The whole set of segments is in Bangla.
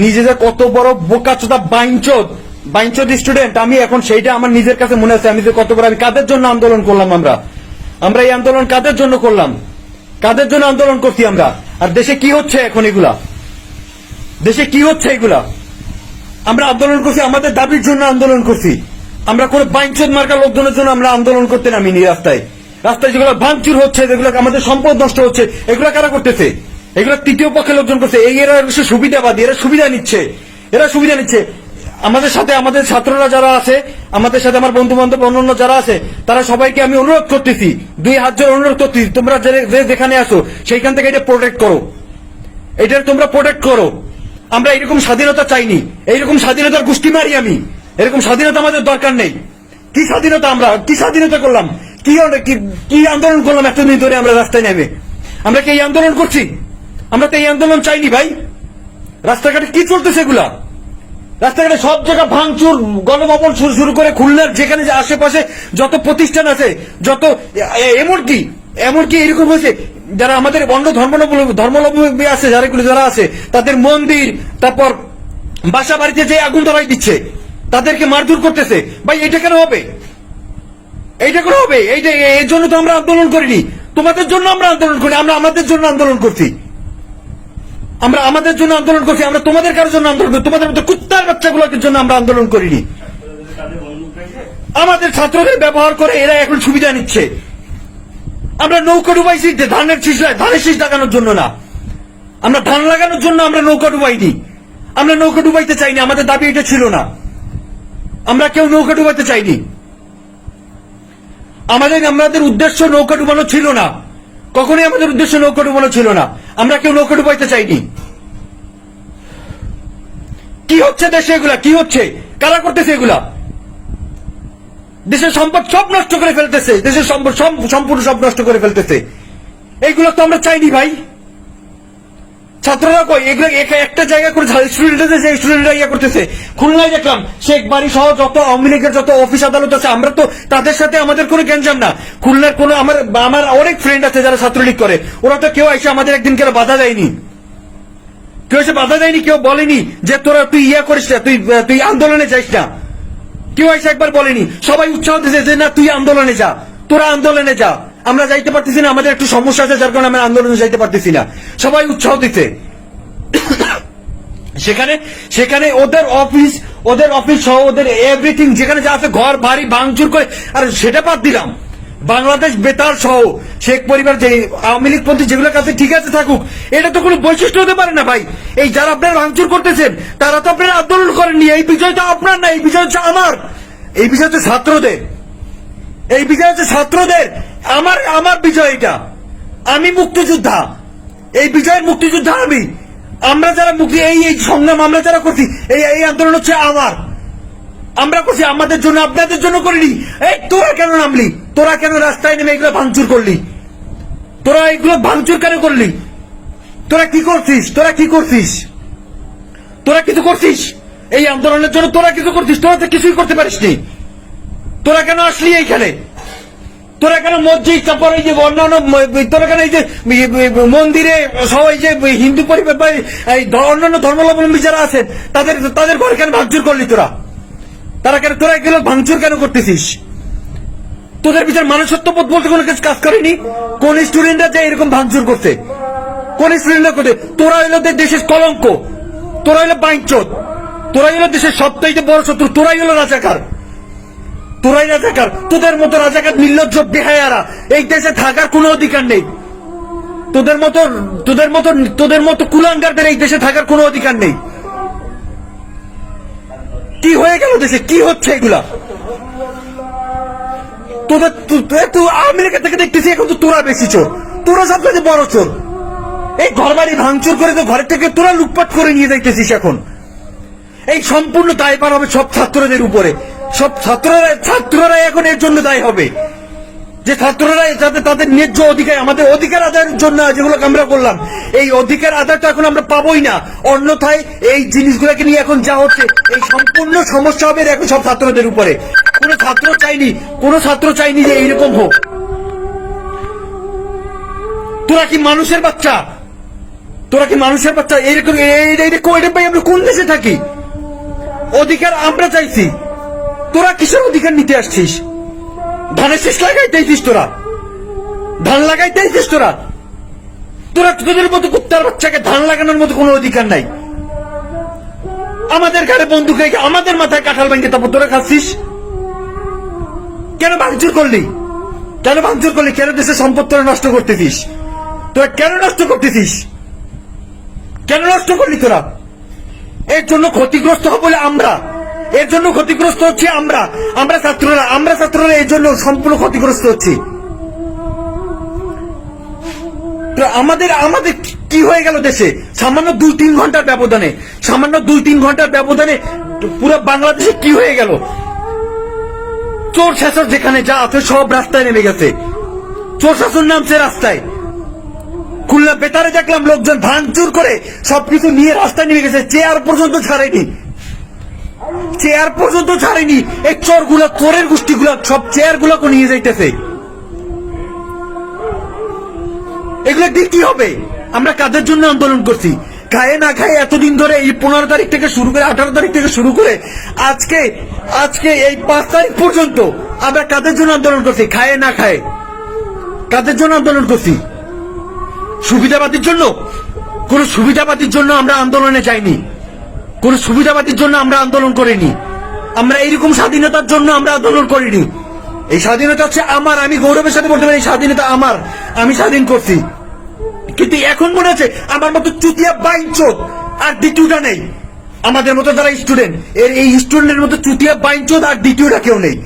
নিজেদের কত বড় বোকাচোদা বাইঞ্চোদ স্টুডেন্ট, আমি এখন সেইটা আমার নিজের কাছে মনে আছে আমি যে কত বড়, আমি কাদের জন্য আন্দোলন করলাম, আমরা এই আন্দোলন কাদের জন্য করলাম, কাদের জন্য আন্দোলন করছি আমরা। আর দেশে কি হচ্ছে এখন, এগুলা দেশে কি হচ্ছে এগুলা, আমরা আন্দোলন করছি আমাদের দাবির জন্য আন্দোলন করছি, আমরা কোন বাইঞ্চোদ মার্কা লোকজনের জন্য আমরা আন্দোলন করতে নামিনি। রাস্তায় যেগুলো ভাঙচুর হচ্ছে, যেগুলো আমাদের সম্পদ নষ্ট হচ্ছে, এগুলো কারা করতেছে, এগুলো তৃতীয় পক্ষের লোকজন করছে। এরা সুবিধাবাদী, এরা সুবিধা নিচ্ছে। আমাদের সাথে আমাদের ছাত্ররা যারা আছে, আমাদের সাথে আমার বন্ধু বান্ধব অন্যান্য যারা আছে, তারা সবাইকে আমি অনুরোধ করতেছি, 2 হাত জোড়ে অনুরোধ করতেছি, তোমরা যেখানে আসো সেইখান থেকে এটা প্রোটেক্ট করো, এটা তোমরা প্রোটেক্ট করো। আমরা এরকম স্বাধীনতা চাইনি, এইরকম স্বাধীনতার গোষ্ঠী মারি আমি, এরকম স্বাধীনতা আমাদের দরকার নেই। কি স্বাধীনতা, আমরা কি স্বাধীনতা করলাম, কি আন্দোলন করলাম এতদিন ধরে আমরা রাস্তায় নেমে, আমরা কি এই আন্দোলন করছি? আমরা তো এই আন্দোলন চাইনি ভাই। রাস্তাঘাটে কি চলতেছে এগুলা, রাস্তাঘাটে সব জায়গা ভাঙচুর, গণভবন শুরু করে খুলনার যেখানে আশেপাশে যত প্রতিষ্ঠান আছে, যত এমনকি এরকম হয়েছে যারা আমাদের অন্য ধর্মাবলম্বী আছে, যারা আছে তাদের মন্দির, তারপর বাসা বাড়িতে যে আগুন ধরাই দিচ্ছে, তাদেরকে মারধর করতেছে। ভাই এটা কেন হবে, এর জন্য তো আমরা আন্দোলন করিনি, তোমাদের জন্য আমরা আন্দোলন করি, আমরা আমাদের জন্য আন্দোলন করছি, আমরা তোমাদের কারোর জন্য আন্দোলন করি, তোমাদের মতো কুত্তার বাচ্চাগুলোর জন্য আমরা আন্দোলন করিনি। আমাদের ছাত্রদের ব্যবহার করে এরা এখন সুবিধা নিচ্ছে। আমরা নৌকা ডুবাইছি ধানের শীষ লাগানোর জন্য না, আমরা ধান লাগানোর জন্য আমরা নৌকা ডুবাইনি, আমরা নৌকা ডুবাইতে চাইনি, আমাদের দাবি এটা ছিল না, আমরা কেউ নৌকা ডুবাইতে চাইনি, আমাদের উদ্দেশ্য নৌকা ডুবানো ছিল না, কখনোই আমাদের উদ্দেশ্য নৌকা ডুবানো ছিল না, আমরা কেউ নৌকা ডুবাইতে চাইনি। কি হচ্ছে দেশে, এগুলা কি হচ্ছে, কারা করতেছে এগুলা? দেশের সম্পদ সব নষ্ট করে ফেলতেছে, দেশের সম্পদ সম্পূর্ণ সব নষ্ট করে ফেলতেছে। এইগুলো তো আমরা চাইনি ভাই। ছাত্ররা কই, এগুলো একটা জায়গা করে স্টুডেন্টরা ইয়ে করতেছে। খুলনায় দেখলাম শেখ বাড়ি সহ যত আওয়ামী লীগের যত অফিস আদালত আছে, আমরা তো তাদের সাথে আমাদের কোনো গ্যাঞ্জাম না। খুলনার কোনো আমার অনেক ফ্রেন্ড আছে যারা ছাত্রলীগ করে, ওরা তো কেউ এসে আমাদের একদিন কেউ বাধা দেয়নি, কেউ বলেনি যে তুই ইয়া করিস না, তুই আন্দোলনে যাইস না, কেউ এসে একবার বলেনি। সবাই উৎসাহ দিচ্ছে যে না তুই আন্দোলনে যা, তোরা আন্দোলনে যা। আমরা যাইতে পারতেছি না, আমাদের একটু সমস্যা আছে যার কারণে আমরা আন্দোলনে যাইতে পারতেছি না, সবাই উৎসাহ দিচ্ছে। সেখানে ওদের অফিস সহ ওদের এভরিথিং যেখানে যা আছে, ঘর বাড়ি ভাঙচুর করে। আর সেটা বাদ দিলাম, বাংলাদেশ বেতার সহ শেখ পরিবার যে আওয়ামী লীগ পন্থী যেগুলোর কাছে ঠিক আছে থাকুক, এটা তো কোনো বৈশিষ্ট্য হতে পারে না ভাই। এই যারা আপনারা ভাঙচুর করতেছেন তারা তো আপনারা আন্দোলন করেননি, এই বিজয় তো আপনার না, এই বিজয় হচ্ছে আমার, এই বিজয় হচ্ছে ছাত্রদের, আমার বিজয় এটা। আমি মুক্তিযোদ্ধা, এই বিজয়ের মুক্তিযোদ্ধা আমি। আমরা যারা এই সংগ্রাম আমরা যারা করছি, এই আন্দোলন হচ্ছে আমরা করছি আমাদের জন্য, আপনাদের জন্য করিনি। এই তোরা কেন নামলি, তোরা কেন রাস্তায় নেমে এগুলো ভাঙচুর করলি, তোরা এগুলো ভাঙচুর কেন করলি, তোরা কি করছিস, তোরা কিছু করছিস এই আন্দোলনের জন্য, তোরা কিছু করছিস? তোরা তো কিছুই করতে পারিসনি। তোরা কেন আসলি এইখানে, তোরা কেন মসজিদ, তারপর এই যে অন্যান্য, তোরা কেন এই যে মন্দিরে সবাই যে হিন্দু পরিবার বা অন্যান্য ধর্মাবলম্বী যারা আছেন তাদের ঘর কেন ভাঙচুর করলি? তোরা এগুলো ভাঙচুর কেন করতেছিস? তোদের বিচার মানুষত্ববোধ বলতে কোনো কাজ করেনি? কোন স্টুডেন্টরা যে এরকম ভাঙচুর করছে, কোন স্টুডেন্টরা করতে? তোরা হইলো দেশের কলঙ্ক, তোরা হইলো বাইঞ্চোদ, তোরা হইলো দেশের সবচাইতে বড় শত্রু, তোরাই হলো রাজাকার। তোদের মতো রাজাকার নির্লজ্জ বেহায়ারা এই দেশে থাকার কোনো অধিকার নেই। তোদের মতো কুলাঙ্গারদের এই দেশে থাকার কোনো অধিকার নেই। কি হয়ে গেল দেশে, কি হচ্ছে এগুলা? তুই আওয়ামী লীগের থেকে দেখতেছি এখন তো তোরা বেশি চোর, তোরা সবচেয়ে বড় চোর। এই ঘর বাড়ি ভাঙচুর করে তো ঘরের থেকে তোরা লুটপাট করে নিয়ে যাইতেছিস। এখন এই সম্পূর্ণ দায়ভার হবে সব ছাত্রদের উপরে, সব ছাত্ররা এখন এর জন্য দায়ী হবে, যে ছাত্ররা যাতে তাদের ন্যায্য অধিকার, আমাদের অধিকার আদায়ের জন্য যেগুলো আমরা করলাম, এই অধিকার আদায় তো এখন আমরা পাবোই না। অন্যথায় এই জিনিসগুলোকে নিয়ে এখন যা হচ্ছে, এই সম্পূর্ণ সমস্যা হবে এখন সব ছাত্রদের উপরে। কোনো ছাত্র চাইনি যে এইরকম হোক। তোরা কি মানুষের বাচ্চা? তোরা কি মানুষের বাচ্চা? এইরকম এটা পাই আমরা কোন দেশে থাকি? অধিকার আমরা চাইছি, তোরা কিসের অধিকার নিতে আসছিস? ধানের শীষ লাগাইতেছিস তোরা, ধান লাগাইতেছিস তোরা। তোরা তোদের মতো কুত্তার বাচ্চাকে ধান লাগানোর মতো কোনো অধিকার নাই। আমাদের ঘরে বন্দুক রেখে আমাদের মাথায় কাঁঠাল ভেঙে তারপর তোরা খাচ্ছিস। কেন ভাঙচুর করলি? কেন ভাঙচুর করলি? কেন দেশের সম্পদ তোরা নষ্ট করতেছিস? তোরা কেন নষ্ট করতেছিস? কেন নষ্ট করলি তোরা? এর জন্য ক্ষতিগ্রস্ত হবে বলে আমরা, এর জন্য ক্ষতিগ্রস্ত হচ্ছে আমরা ছাত্ররা এর জন্য সম্পূর্ণ ক্ষতিগ্রস্ত হচ্ছি। আমাদের কি হয়ে গেল দেশে? সামান্য 2-3 ঘন্টার ব্যবধানে পুরো বাংলাদেশে কি হয়ে গেল? চোর শাসক যেখানে যা আছে সব রাস্তায় নেমে গেছে। চোর শাসন নামছে রাস্তায়। খুলনা বেতারে দেখলাম লোকজন ভাঙচুর করে সবকিছু নিয়ে রাস্তায় নেমে গেছে। চেয়ার পর্যন্ত ছাড়েনি। এই চোরের গোষ্ঠীগুলা সব চেয়ার গুলাকে নিয়ে যাইতেছে। এগুলো দিয়ে কি হবে? আমরা কাদের জন্য আন্দোলন করছি? খায় না খায় এতদিন ধরে, এই 15 তারিখ থেকে শুরু করে 18 তারিখ থেকে শুরু করে আজকে এই 5 তারিখ পর্যন্ত আমরা কাদের জন্য আন্দোলন করছি? খায় না খায় কাদের জন্য আন্দোলন করছি? সুবিধাবাদীর জন্য? কোন সুবিধাবাদীর জন্য আমরা আন্দোলনে যাইনি, কোন সুবিধাবাদীর জন্য আমরা আন্দোলন করিনি। আমরা এইরকম স্বাধীনতার জন্য আমরা আন্দোলন করিনি। এই স্বাধীনতা হচ্ছে আমার, আমি গৌরবের সাথে বলতে পারি এই স্বাধীনতা আমার, আমি স্বাধীন করছি। কিন্তু এখন মনে হচ্ছে আমার মতো চুতিয়া বাইঞ্চোদ আর দ্বিতীয়টা নেই। আমাদের মতো যারা স্টুডেন্ট, এই স্টুডেন্টের মতো চুতিয়া বাইঞ্চোদ আর দ্বিতীয়টা কেউ নেই।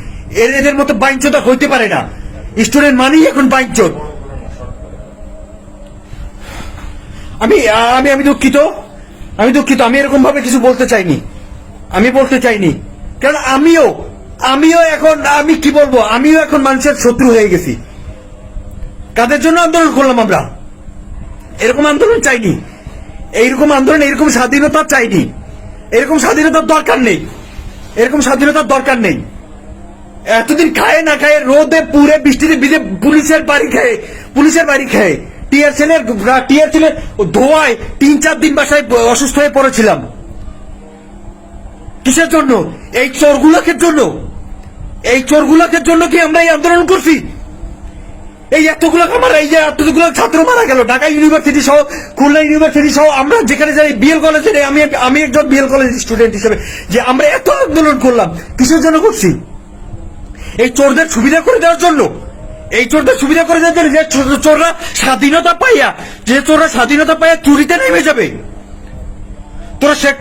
এদের মতো বাইঞ্চোদ হইতে পারে না। স্টুডেন্ট মানেই এখন বাইঞ্চোদ। আমি দুঃখিত, আমি এরকম ভাবে কিছু বলতে চাইনি। কারণ আমিও এখন, আমি কি বলবো, আমিও এখন মানুষের শত্রু হয়ে গেছি। কাদের জন্য আন্দোলন করলাম আমরা? এরকম আন্দোলন চাইনি, এরকম স্বাধীনতা চাইনি। এরকম স্বাধীনতার দরকার নেই। এতদিন খায় না খায়, রোদে পুরে বৃষ্টিতে ভিজে পুলিশের বাড়ি খায়, টিয়ার ছেলের ধোয়ায় 3-4 দিন বাসায় অসুস্থ হয়ে পড়েছিলাম। কিসের জন্য? এই চোরগুলোকে জন্য কি আমরা এই আন্দোলন করছি? এই এতগুলো ছাত্র মারা গেল, ঢাকা ইউনিভার্সিটি সহ, খুলনা ইউনিভার্সিটি সহ, আমরা যেখানে যাই, বিএল কলেজে, আমি একজন বিএল কলেজ স্টুডেন্ট হিসেবে, যে আমরা এত আন্দোলন করলাম কিসের জন্য করছি? এই চোরদের সুবিধা করে দেওয়ার জন্য। যে চোররা স্বাধীনতা পাইয়া চুরিতে নেমে যাবে। তোরা শেখ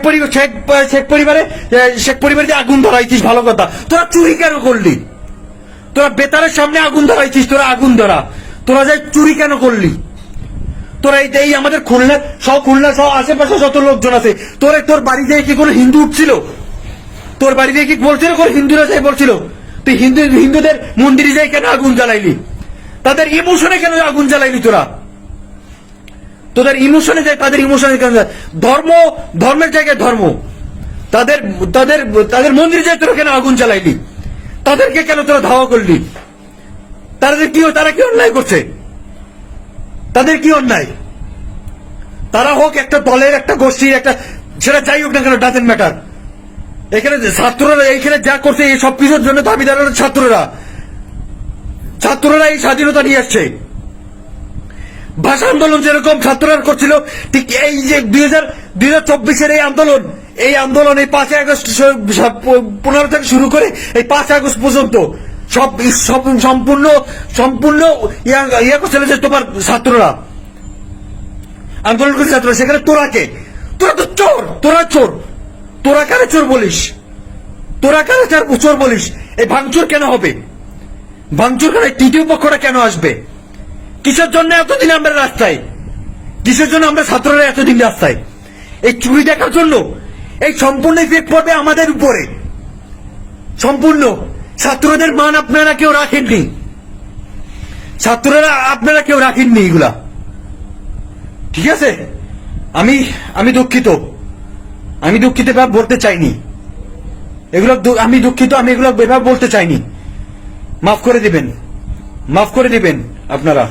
পরিবারে আগুন ধরাইছিস, ভালো কথা। তোরা চুরি কেন করলি? তোরা বেতারের সামনে আগুন ধরাইছিস, তোরা যাই চুরি কেন করলি? তোরা এই আমাদের খুলনা সহ আশেপাশে যত লোকজন আছে, তোর বাড়ি দিয়ে কি কোনো হিন্দু উঠছিল? তোর বাড়ি দিয়ে কি বলছিল কোন হিন্দুরা যাই বলছিল? তুই হিন্দুদের মন্দিরে যাই কেন আগুন জ্বালাইলি? তাদের ইমোশনে কেন আগুন জ্বালাইলি? তাদের ইমোশনে কেন? ধর্মের জায়গায় ধর্ম, তাদের মন্দিরে যাই তোরা কেন আগুন জ্বালাইলি? তাদেরকে কেন তোরা ধাওয়া করলি? তারা কি অন্যায় করছে? তাদের কি অন্যায়? তারা হোক একটা দলের, একটা গোষ্ঠীর, একটা, সেটা যাই হোক না কেন, ডাজেন্ট ম্যাটার। এখানে ছাত্ররা এইখানে যা করছে, এই সব কিছুর জন্য দাবিদার ছাত্ররা এই স্বাধীনতা নিয়ে আসছে। ভাষা আন্দোলন যেরকম ছাত্ররা করছিল, ঠিক এই যে 2024-এর এই আন্দোলন এই 5 আগস্ট 15 থেকে শুরু করে এই 5 আগস্ট পর্যন্ত সব সম্পূর্ণ ইয়া করছিল যে তোমার ছাত্ররা আন্দোলন করছে। ছাত্ররা সেখানে তোরা তো চোর, তোরা কারে চোর বলিস? এই ভাঙচুর কেন হবে? ভাঙচুর কেন? তৃতীয় পক্ষটা কেন আসবে? কিসের জন্য এতদিন আমরা রাস্তায়? কিসের জন্য আমরা ছাত্ররা এতদিন রাস্তায়? এই চুরি দেখার জন্য? এই সম্পূর্ণ ইফেক্ট পড়বে আমাদের উপরে। সম্পূর্ণ ছাত্রদের মান আপনারা কেউ রাখেননি, এগুলা ঠিক আছে। আমি দুঃখিত, বলতে চাইনি এগুলো। আমি দুঃখিত, আমি এগুলো বলতে চাইনি। মাফ করে দিবেন আপনারা।